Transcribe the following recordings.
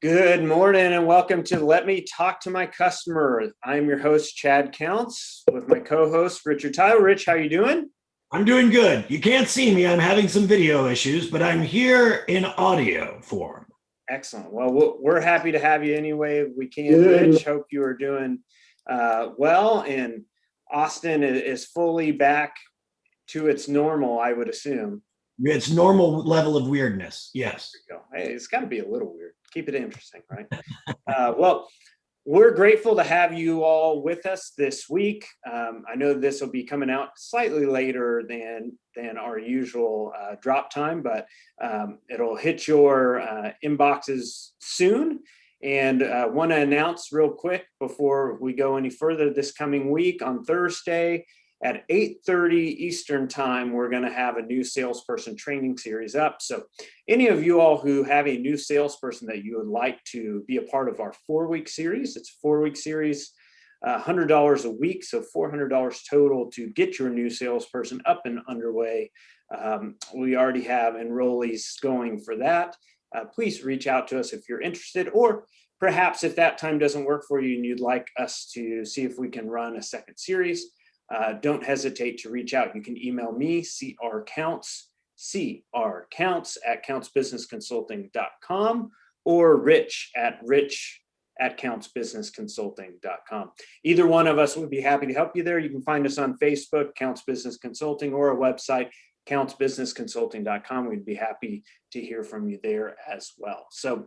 Good morning and welcome to Let Me Talk to My Customer. I'm your host, Chad Counts, with my co-host, Richard Tyler. Rich, how you doing? I'm doing good. You can't see me. I'm having some video issues, but I'm here in audio form. Excellent. Well, we're happy to have you anyway. We can. Good. Rich, hope you are doing well. And Austin is fully back to its normal, I would assume. It's normal level of weirdness. Yes. Hey, it's got to be a little weird. Keep it interesting, right? Well, we're grateful to have you all with us this week. I know this will be coming out slightly later than our usual drop time, but it'll hit your inboxes soon. And want to announce real quick before we go any further, this coming week on Thursday at 8:30 Eastern time, we're going to have a new salesperson training series up. So any of you all who have a new salesperson that you would like to be a part of our 4-week series, it's a 4-week series, $100 a week, so $400 total to get your new salesperson up and underway. We already have enrollees going for that. Please reach out to us if you're interested, or perhaps if that time doesn't work for you and you'd like us to see if we can run a second series. Don't hesitate to reach out. You can email me, crcounts@countsbusinessconsulting.com, or rich@countsbusinessconsulting.com. Either one of us would be happy to help you there. You can find us on Facebook, Counts Business Consulting, or our website, countsbusinessconsulting.com. We'd be happy to hear from you there as well. So,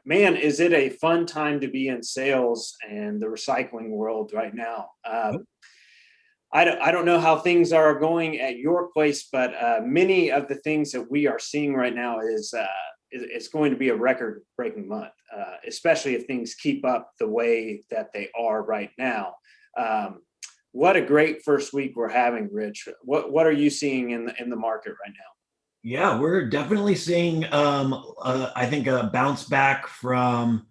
man, is it a fun time to be in sales and the recycling world right now. I don't know how things are going at your place, but many of the things that we are seeing right now is it's going to be a record-breaking month, especially if things keep up the way that they are right now. What a great first week we're having, Rich. What are you seeing in the market right now? Yeah, we're definitely seeing, I think, a bounce back from,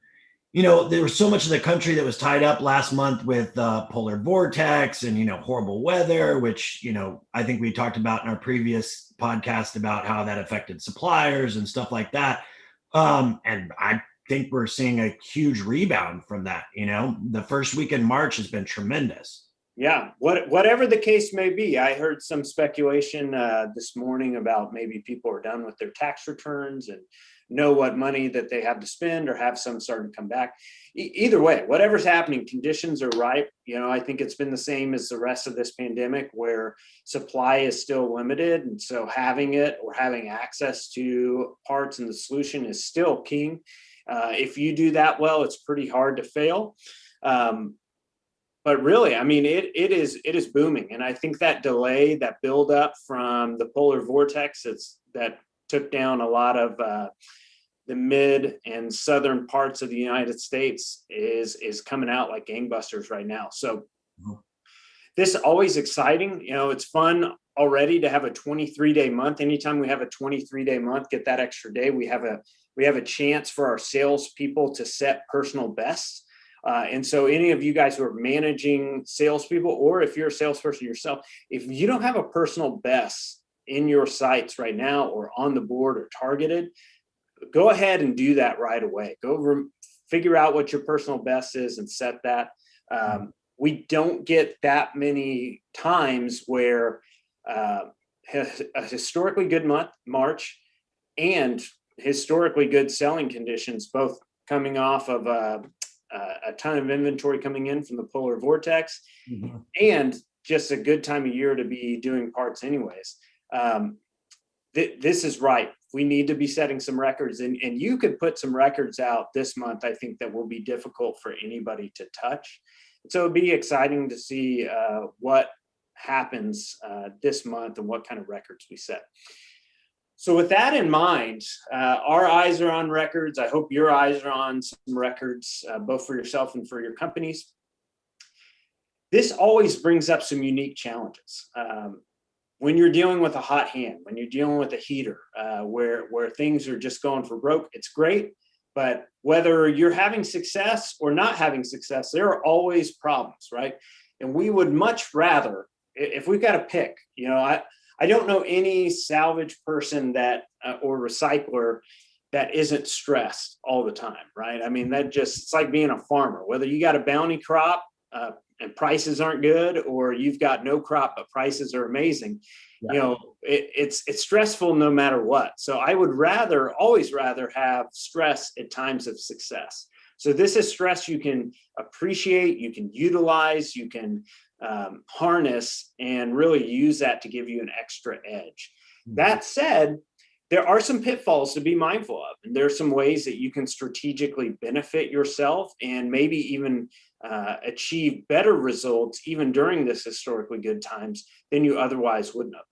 there was so much of the country that was tied up last month with polar vortex and, horrible weather, which, I think we talked about in our previous podcast about how that affected suppliers and stuff like that. And I think we're seeing a huge rebound from that. The first week in March has been tremendous. Yeah, whatever the case may be, I heard some speculation this morning about maybe people are done with their tax returns and know what money that they have to spend or have some starting to come back. Either way, whatever's happening, conditions are ripe. I think it's been the same as the rest of this pandemic where supply is still limited. And so having it or having access to parts and the solution is still king. If you do that well, it's pretty hard to fail. But really, I mean, it is booming. And I think that delay, that buildup from the polar vortex that took down a lot of the mid and southern parts of the United States is coming out like gangbusters right now. So this is always exciting. It's fun already to have a 23-day month. Anytime we have a 23-day month, get that extra day. We have a chance for our salespeople to set personal bests. And so any of you guys who are managing salespeople, or if you're a salesperson yourself, if you don't have a personal best in your sites right now or on the board or targeted, go ahead and do that right away. Figure out what your personal best is and set that. We don't get that many times where a historically good month, March, and historically good selling conditions, both coming off of a ton of inventory coming in from the polar vortex, and just a good time of year to be doing parts anyways. This is right. We need to be setting some records, and you could put some records out this month, I think, that will be difficult for anybody to touch. So it'll be exciting to see what happens this month and what kind of records we set. So with that in mind, our eyes are on records. I hope your eyes are on some records, both for yourself and for your companies. This always brings up some unique challenges. When you're dealing with a hot hand, when you're dealing with a heater, where things are just going for broke, it's great. But whether you're having success or not having success, there are always problems, right? And we would much rather, if we've got to pick, I don't know any salvage person that or recycler that isn't stressed all the time, right? I mean, it's like being a farmer, whether you got a bounty crop and prices aren't good, or you've got no crop, but prices are amazing. Yeah. It's stressful no matter what. So I would always rather have stress at times of success. So this is stress you can appreciate, you can utilize, you can harness, and really use that to give you an extra edge. That said, there are some pitfalls to be mindful of, and there are some ways that you can strategically benefit yourself and maybe even achieve better results even during this historically good times than you otherwise would have.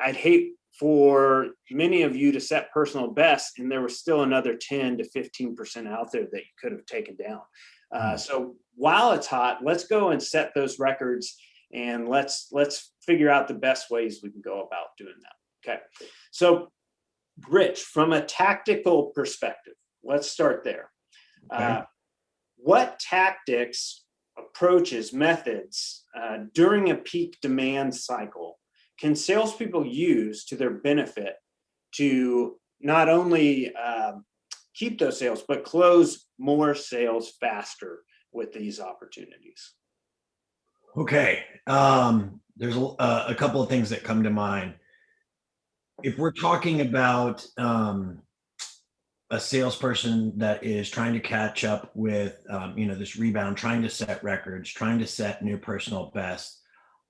I'd hate for many of you to set personal best and there was still another 10 to 15% out there that you could have taken down. So while it's hot, let's go and set those records, and let's figure out the best ways we can go about doing that. Okay. So Rich, from a tactical perspective, let's start there. Okay. What tactics, approaches, methods during a peak demand cycle can salespeople use to their benefit to not only keep those sales, but close more sales faster with these opportunities? Okay. There's a couple of things that come to mind. If we're talking about a salesperson that is trying to catch up with, this rebound, trying to set records, trying to set new personal best,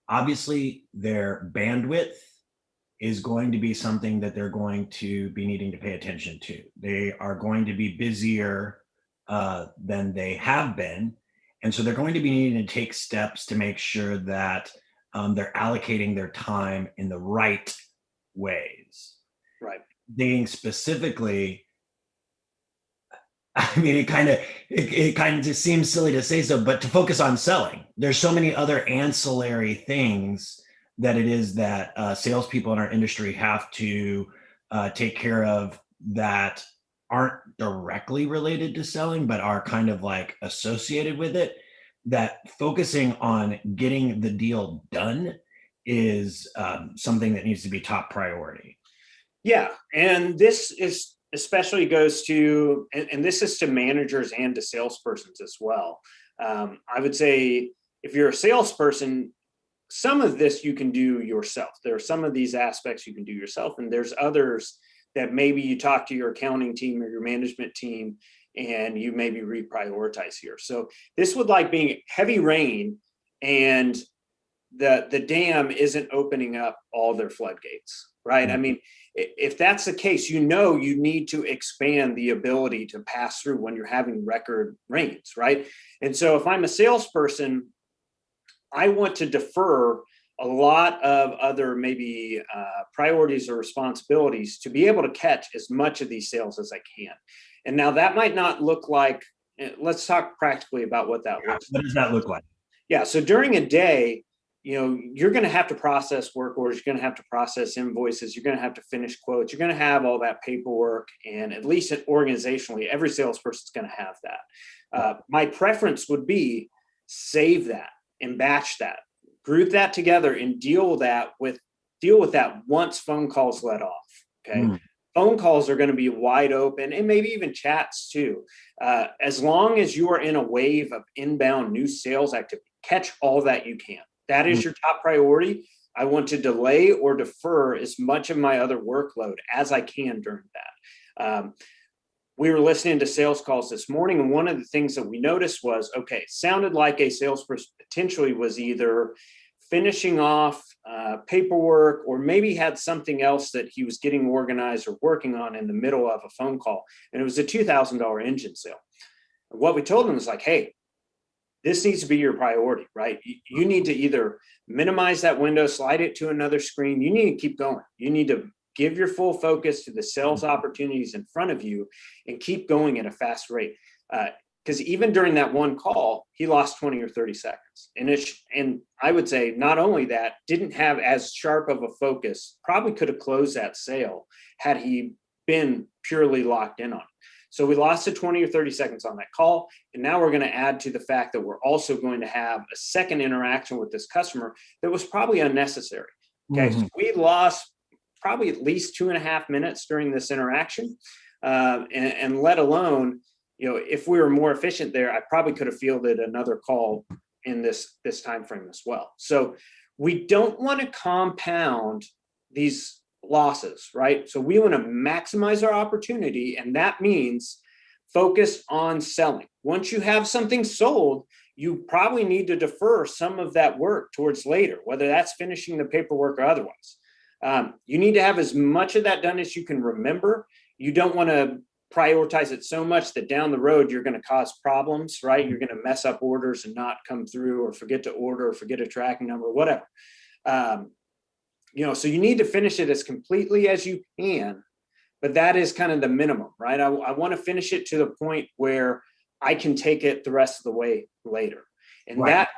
obviously their bandwidth is going to be something that they're going to be needing to pay attention to. They are going to be busier than they have been. And so they're going to be needing to take steps to make sure that they're allocating their time in the right ways. Right. Thinking specifically, I mean, it kind of just seems silly to say so, but to focus on selling. There's so many other ancillary things that it is that salespeople in our industry have to take care of that aren't directly related to selling, but are kind of like associated with it. That focusing on getting the deal done is something that needs to be top priority. Yeah, and this is especially goes to, and this is to managers and to salespersons as well. I would say if you're a salesperson, some of this you can do yourself. There are some of these aspects you can do yourself, and there's others that maybe you talk to your accounting team or your management team and you maybe reprioritize here. So this would like being heavy rain and the dam isn't opening up all their floodgates, right? I mean, if that's the case, you need to expand the ability to pass through when you're having record rains, right? And so if I'm a salesperson, I want to defer a lot of other maybe priorities or responsibilities to be able to catch as much of these sales as I can. And now that might not look like, let's talk practically about what that looks like. What does that look like? Yeah, so during a day, you're going to have to process work orders, you're going to have to process invoices, you're going to have to finish quotes, you're going to have all that paperwork, and at least organizationally, every salesperson is going to have that. My preference would be save that and batch that, group that together, and deal with that once phone calls let off. Okay. Phone calls are going to be wide open, and maybe even chats too. As long as you are in a wave of inbound new sales activity, catch all that you can. That is your top priority. I want to delay or defer as much of my other workload as I can during that. We were listening to sales calls this morning, and one of the things that we noticed was, okay, sounded like a salesperson potentially was either finishing off paperwork or maybe had something else that he was getting organized or working on in the middle of a phone call. And it was a $2,000 engine sale. And what we told him was like, hey, this needs to be your priority, right? You need to either minimize that window, slide it to another screen. You need to keep going. You need to give your full focus to the sales opportunities in front of you and keep going at a fast rate. Because even during that one call, he lost 20 or 30 seconds. And I would say not only that, didn't have as sharp of a focus, probably could have closed that sale had he been purely locked in on it. So we lost the 20 or 30 seconds on that call. And now we're going to add to the fact that we're also going to have a second interaction with this customer that was probably unnecessary. Okay. So we lost probably at least 2.5 minutes during this interaction. and let alone, if we were more efficient there, I probably could have fielded another call in this time frame as well. So we don't want to compound these losses, right? So we want to maximize our opportunity, and that means focus on selling. Once you have something sold, you probably need to defer some of that work towards later, whether that's finishing the paperwork or otherwise. You need to have as much of that done as you can remember. You don't want to prioritize it so much that down the road you're going to cause problems, right? You're going to mess up orders and not come through, or forget to order, or forget a tracking number, whatever. So you need to finish it as completely as you can, but that is kind of the minimum, right? I want to finish it to the point where I can take it the rest of the way later. And Right. that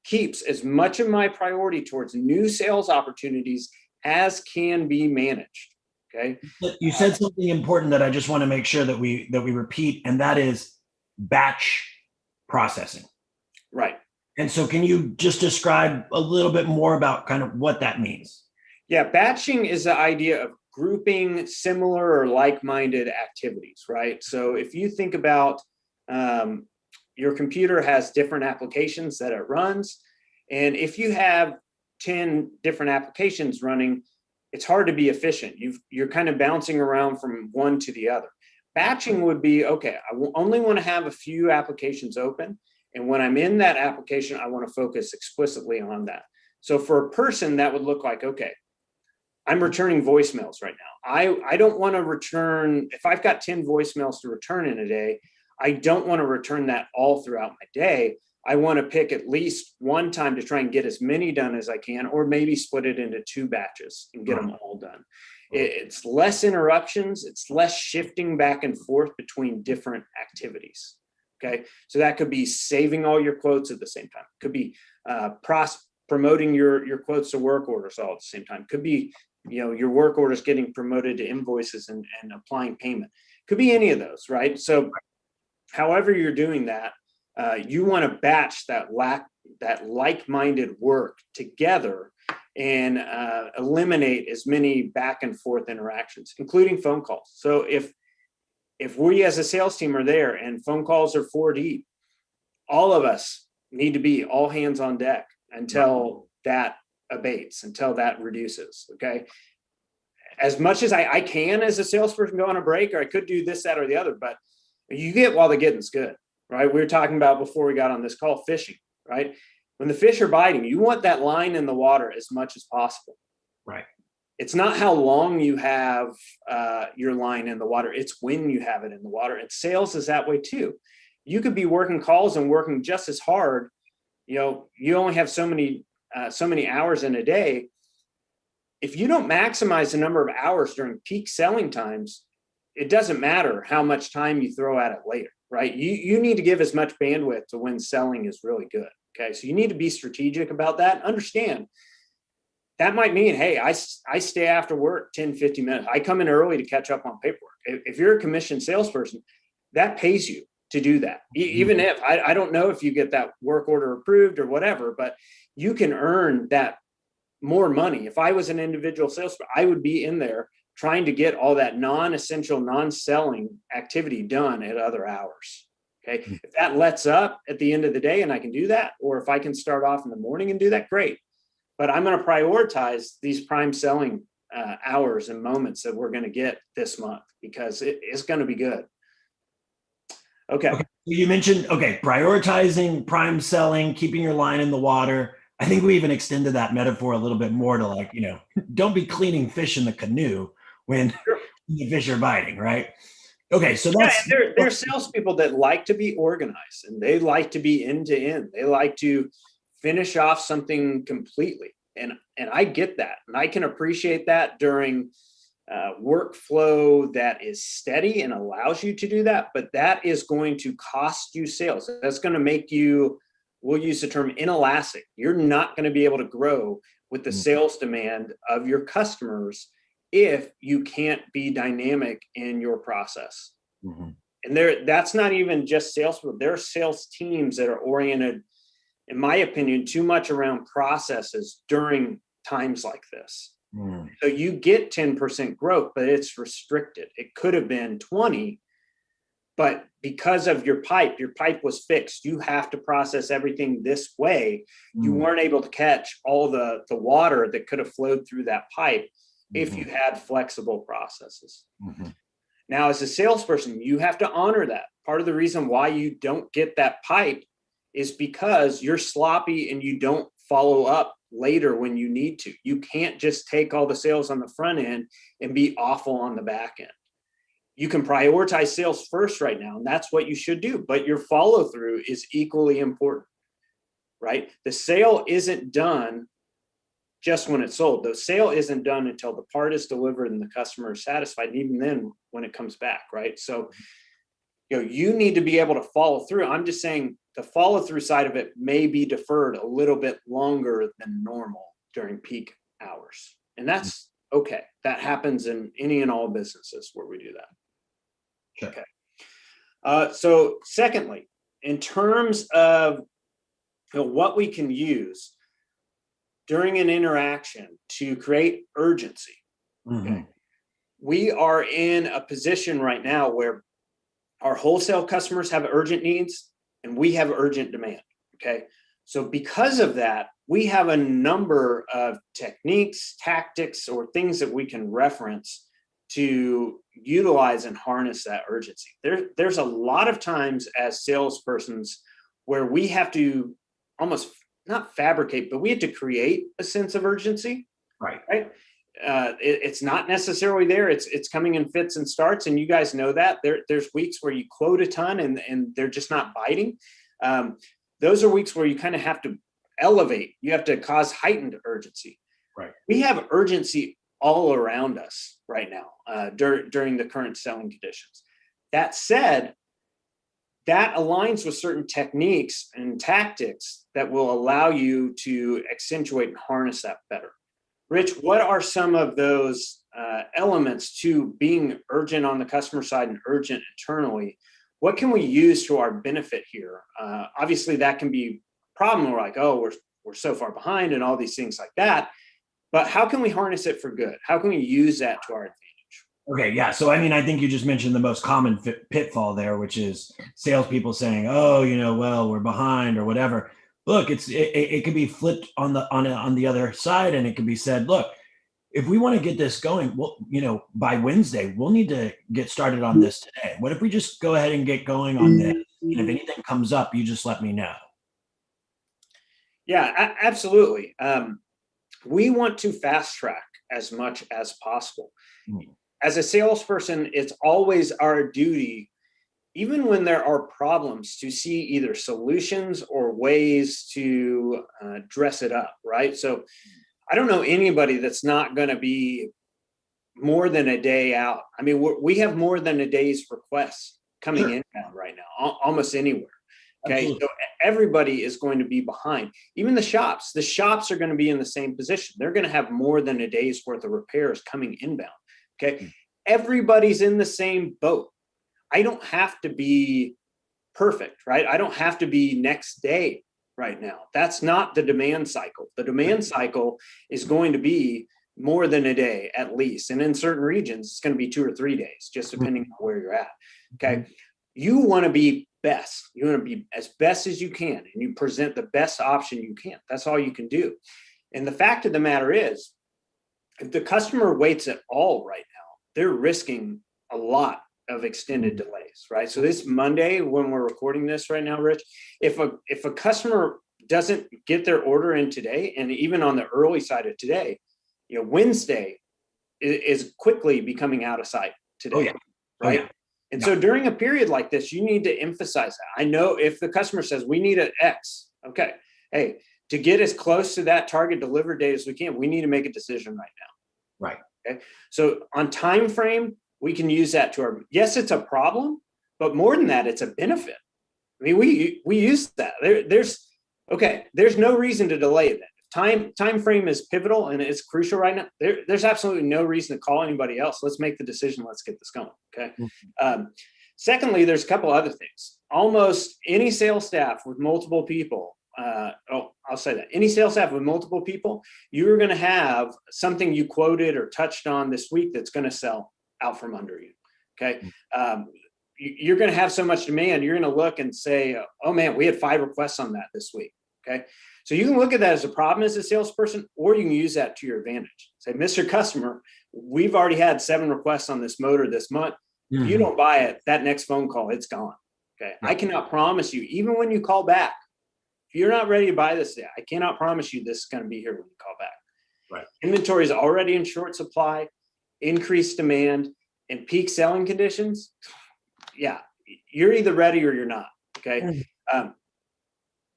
keeps as much of my priority towards new sales opportunities as can be managed. Okay. You said something important that I just want to make sure that we repeat, and that is batch processing. Right. And so can you just describe a little bit more about kind of what that means? Yeah, batching is the idea of grouping similar or like-minded activities, right? So if you think about your computer has different applications that it runs, and if you have 10 different applications running, it's hard to be efficient. You're kind of bouncing around from one to the other. Batching would be, okay, I only want to have a few applications open, and when I'm in that application, I want to focus explicitly on that. So for a person, that would look like, okay, I'm returning voicemails right now. I don't want to return, if I've got 10 voicemails to return in a day, I don't want to return that all throughout my day. I want to pick at least one time to try and get as many done as I can, or maybe split it into 2 batches and get them all done. It's less interruptions. It's less shifting back and forth between different activities. Okay. So that could be saving all your quotes at the same time. Could be promoting your quotes to work orders all at the same time. Could be, your work orders getting promoted to invoices and applying payment. Could be any of those, right? So however you're doing that, you want to batch that like-minded work together and eliminate as many back and forth interactions, including phone calls. So if we as a sales team are there and phone calls are 4 deep, all of us need to be all hands on deck until that abates, until that reduces. Okay. As much as I can as a salesperson go on a break, or I could do this, that, or the other, but you get while the getting's good, right? We were talking about before we got on this call, fishing, right? When the fish are biting, you want that line in the water as much as possible. Right. It's not how long you have your line in the water. It's when you have it in the water. And sales is that way too. You could be working calls and working just as hard. You only have so many hours in a day. If you don't maximize the number of hours during peak selling times, it doesn't matter how much time you throw at it later, right? You need to give as much bandwidth to when selling is really good. Okay. So you need to be strategic about that. Understand that might mean, hey, I stay after work 10, 15 minutes. I come in early to catch up on paperwork. If you're a commissioned salesperson, that pays you to do that. Even if I don't know if you get that work order approved or whatever, but you can earn that more money. If I was an individual salesperson, I would be in there trying to get all that non-essential, non-selling activity done at other hours. Okay. If that lets up at the end of the day and I can do that, or if I can start off in the morning and do that, great. But I'm going to prioritize these prime selling hours and moments that we're going to get this month because it's going to be good. Okay. You mentioned, prioritizing prime selling, keeping your line in the water. I think we even extended that metaphor a little bit more to don't be cleaning fish in the canoe when the fish are biting, right? Okay, so that's there are salespeople that like to be organized and they like to be end to end. They like to finish off something completely, and I get that, and I can appreciate that during workflow that is steady and allows you to do that. But that is going to cost you sales. That's going to make you, we'll use the term inelastic. You're not going to be able to grow with the sales demand of your customers if you can't be dynamic in your process. And that's not even just sales, but there are sales teams that are oriented, in my opinion, too much around processes during times like this. Mm. So you get 10% growth, but it's restricted. It could have been 20, but because of your pipe was fixed. You have to process everything this way. You weren't able to catch all the water that could have flowed through that pipe if you had flexible processes. Now, as a salesperson, you have to honor that. Part of the reason why you don't get that pipe is because you're sloppy and you don't follow up later when you need to. You can't just take all the sales on the front end and be awful on the back end. You can prioritize sales first right now, and that's what you should do, but your follow through is equally important, right? The sale isn't done just when it's sold. The sale isn't done until the part is delivered and the customer is satisfied, and even then when it comes back, right? So, you need to be able to follow through. I'm just saying the follow through side of it may be deferred a little bit longer than normal during peak hours. And that's okay. That happens in any and all businesses where we do that. Sure. Okay. So secondly, in terms of what we can use during an interaction to create urgency, okay, we are in a position right now where our wholesale customers have urgent needs and we have urgent demand. Okay. So because of that, we have a number of techniques, tactics, or things that we can reference to utilize and harness that urgency. There's a lot of times as salespersons where we have to almost not fabricate, but we have to create a sense of urgency. Right. It's not necessarily there. It's coming in fits and starts, and you guys know that. There's weeks where you quote a ton and they're just not biting. Those are weeks where you kind of have to elevate. You have to cause heightened urgency. Right. We have urgency all around us right now during the current selling conditions. That said, that aligns with certain techniques and tactics that will allow you to accentuate and harness that better. Rich, what are some of those elements to being urgent on the customer side and urgent internally? What can we use to our benefit here? Obviously, that can be a problem. We're like, oh, we're so far behind and all these things like that. But how can we harness it for good? How can we use that to our advantage? Okay, yeah. So, I mean, I think you just mentioned the most common pitfall there, which is salespeople saying, "Oh, well, we're behind" or whatever. Look, it could be flipped on the other side, and it could be said, "Look, if we want to get this going, well, by Wednesday, we'll need to get started on this today. What if we just go ahead and get going on this? And if anything comes up, you just let me know." Yeah, absolutely. We want to fast track as much as possible. As a salesperson, it's always our duty, even when there are problems, to see either solutions or ways to dress it up, right? So I don't know anybody that's not going to be more than a day out. I mean, we have more than a day's requests coming in right now, almost anywhere. Okay, Absolutely. so everybody is going to be behind. Even the shops are going to be in the same position. They're going to have more than a day's worth of repairs coming inbound. Okay, everybody's in the same boat. I don't have to be perfect, right? I don't have to be next day right now. That's not the demand cycle. The demand cycle is going to be more than a day at least. And in certain regions, it's going to be 2 or 3 days, just depending on where you're at. Okay. You want to be best. You want to be as best as you can, and you present the best option you can. That's all you can do. And the fact of the matter is, if the customer waits at all right now, they're risking a lot of extended delays, right? So this Monday, when we're recording this right now, Rich, if a customer doesn't get their order in today, and even on the early side of today, Wednesday is quickly becoming out of sight today. Oh, yeah. Right? Oh, yeah. And so during a period like this, you need to emphasize that. I know if the customer says we need an X, okay, hey, to get as close to that target delivered date as we can, we need to make a decision right now. Right. Okay. So on time frame, we can use that to our, yes, it's a problem, but more than that, it's a benefit. I mean, we use that. There's no reason to delay that. Time frame is pivotal and it's crucial right now. There's absolutely no reason to call anybody else. Let's make the decision. Let's get this going. Okay. Secondly, there's a couple other things. Almost any sales staff with multiple people I'll say that any sales staff with multiple people, you're going to have something you quoted or touched on this week that's going to sell out from under you. Okay. You're going to have so much demand. You're going to look and say, oh man, we had 5 requests on that this week. Okay. So you can look at that as a problem as a salesperson, or you can use that to your advantage. Say, Mr. Customer, we've already had 7 requests on this motor this month. If you don't buy it, that next phone call, it's gone. Okay. Yeah. I cannot promise you, even when you call back, if you're not ready to buy this, I cannot promise you this is going to be here when you call back. Right. Inventory is already in short supply, increased demand, and peak selling conditions. Yeah, you're either ready or you're not. Okay.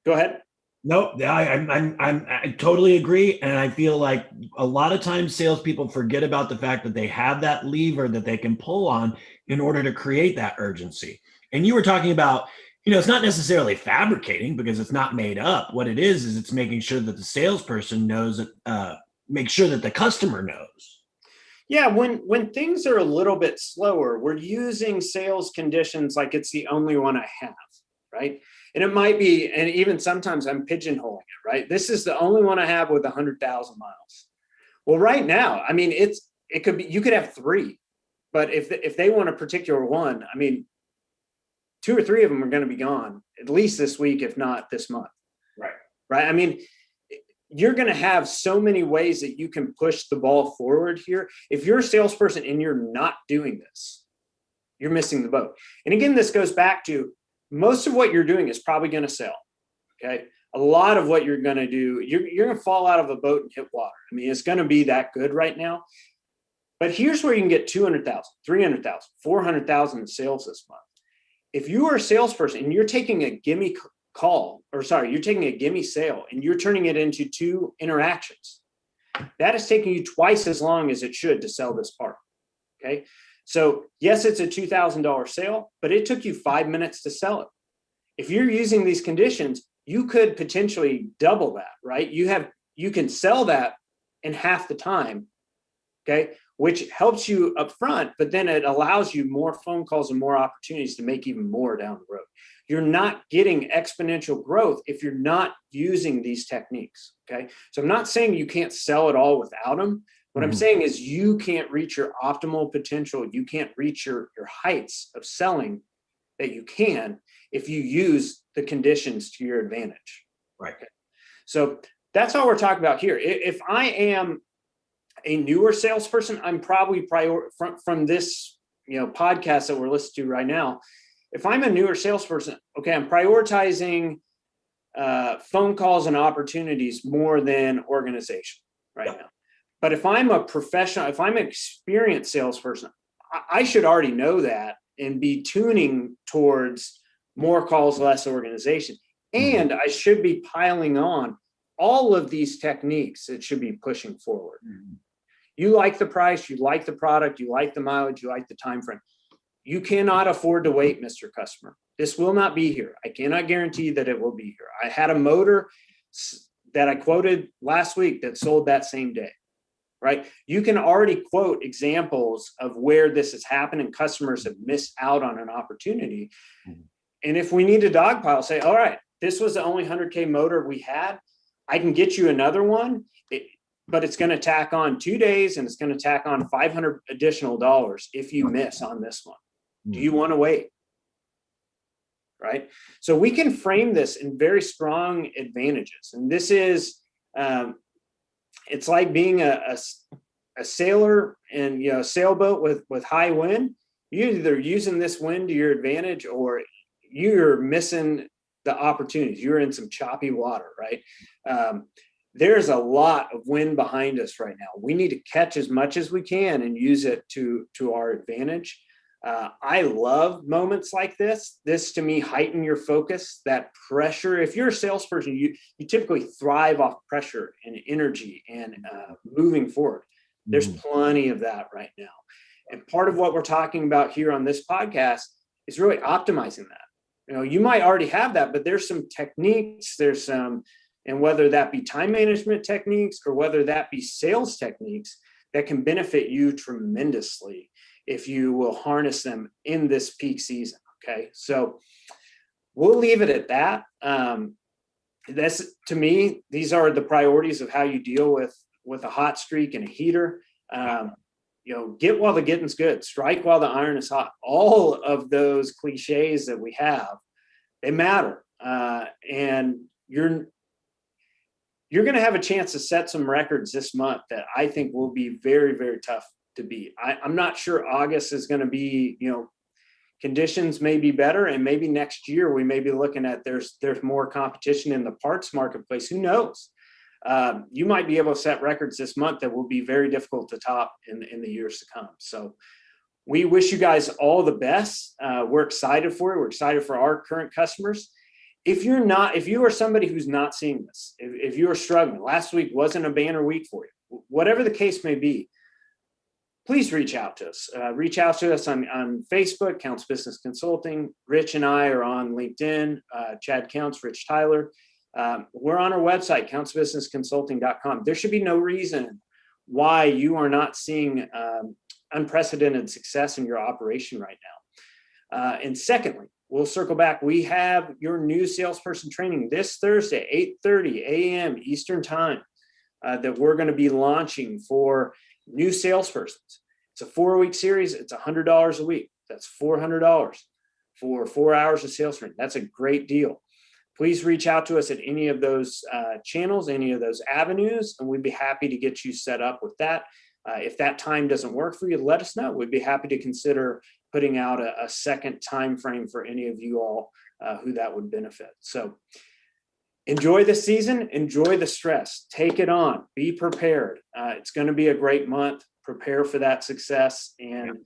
Go ahead. No, I totally agree. And I feel like a lot of times salespeople forget about the fact that they have that lever that they can pull on in order to create that urgency. And you were talking about, it's not necessarily fabricating because it's not made up. What it is it's making sure that the salesperson knows, make sure that the customer knows. Yeah, when things are a little bit slower, we're using sales conditions like it's the only one I have, right? And it might be, and even sometimes I'm pigeonholing it, right? This is the only one I have with 100,000 miles. Well, right now, I mean, it could be, you could have 3, but if they want a particular one, I mean, 2 or 3 of them are going to be gone at least this week, if not this month. Right. I mean, you're going to have so many ways that you can push the ball forward here. If you're a salesperson and you're not doing this, you're missing the boat. And again, this goes back to most of what you're doing is probably going to sell. Okay. A lot of what you're going to do, you're going to fall out of a boat and hit water. I mean, it's going to be that good right now. But here's where you can get 200,000, 300,000, 400,000 in sales this month. If you are a salesperson and you're taking a gimme you're taking a gimme sale and you're turning it into 2 interactions, that is taking you twice as long as it should to sell this part. Okay. So yes, it's a $2,000 sale, but it took you 5 minutes to sell it. If you're using these conditions, you could potentially double that, right? You can sell that in half the time. Okay. Which helps you up front, but then it allows you more phone calls and more opportunities to make even more down the road. You're not getting exponential growth if you're not using these techniques. Okay. So I'm not saying you can't sell it all without them. What I'm saying is you can't reach your optimal potential. You can't reach your heights of selling that you can if you use the conditions to your advantage. Right. Okay. So that's all we're talking about here. If I am a newer salesperson, I'm probably from this, podcast that we're listening to right now. If I'm a newer salesperson, okay, I'm prioritizing phone calls and opportunities more than organization right now. But if I'm a professional, if I'm an experienced salesperson, I should already know that and be tuning towards more calls, less organization. And I should be piling on all of these techniques that should be pushing forward. You like the price, you like the product, you like the mileage, you like the time frame. You cannot afford to wait, Mr. Customer. This will not be here. I cannot guarantee that it will be here. I had a motor that I quoted last week that sold that same day, right? You can already quote examples of where this has happened and customers have missed out on an opportunity. And if we need a dogpile, say, all right, this was the only 100K motor we had. I can get you another one, but it's going to tack on 2 days and it's going to tack on $500 additional if you miss on this one. Do you want to wait? Right. So we can frame this in very strong advantages. And this is, it's like being a sailor in a sailboat with high wind. You're either using this wind to your advantage or you're missing the opportunities. You're in some choppy water, right? There's a lot of wind behind us right now. We need to catch as much as we can and use it to our advantage. I love moments like this. This to me heighten your focus, that pressure. If you're a salesperson, you typically thrive off pressure and energy and moving forward. There's plenty of that right now. And part of what we're talking about here on this podcast is really optimizing that. You might already have that, but there's some techniques, there's some, and whether that be time management techniques or whether that be sales techniques that can benefit you tremendously if you will harness them in this peak season. Okay. So we'll leave it at that. This, to me, these are the priorities of how you deal with a hot streak and a heater. Get while the getting's good, strike while the iron is hot. All of those cliches that we have, they matter. And you're going to have a chance to set some records this month that I think will be very, very tough to beat. I'm not sure August is going to be, conditions may be better, and maybe next year we may be looking at there's more competition in the parts marketplace. Who knows? You might be able to set records this month that will be very difficult to top in the years to come. So we wish you guys all the best. We're excited for it. We're excited for our current customers. If you are somebody who's not seeing this, if you are struggling, last week wasn't a banner week for you, whatever the case may be, please reach out to us. Reach out to us on Facebook, Counts Business Consulting. Rich and I are on LinkedIn, Chad Counts, Rich Tyler. We're on our website, countsbusinessconsulting.com. There should be no reason why you are not seeing unprecedented success in your operation right now. And secondly, we'll circle back. We have your new salesperson training this Thursday, 8:30 a.m. Eastern Time, that we're going to be launching for new salespersons. It's a 4-week series. It's $100 a week. That's $400 for 4 hours of sales training. That's a great deal. Please reach out to us at any of those channels, any of those avenues, and we'd be happy to get you set up with that. If that time doesn't work for you, let us know. We'd be happy to consider putting out a second time frame for any of you all who that would benefit. So enjoy the season, enjoy the stress, take it on, be prepared. It's going to be a great month. Prepare for that success. And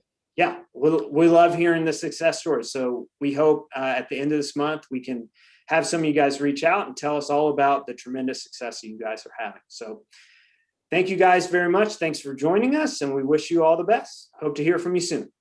we love hearing the success stories. So we hope at the end of this month, we can have some of you guys reach out and tell us all about the tremendous success that you guys are having. So thank you guys very much. Thanks for joining us, and we wish you all the best. Hope to hear from you soon.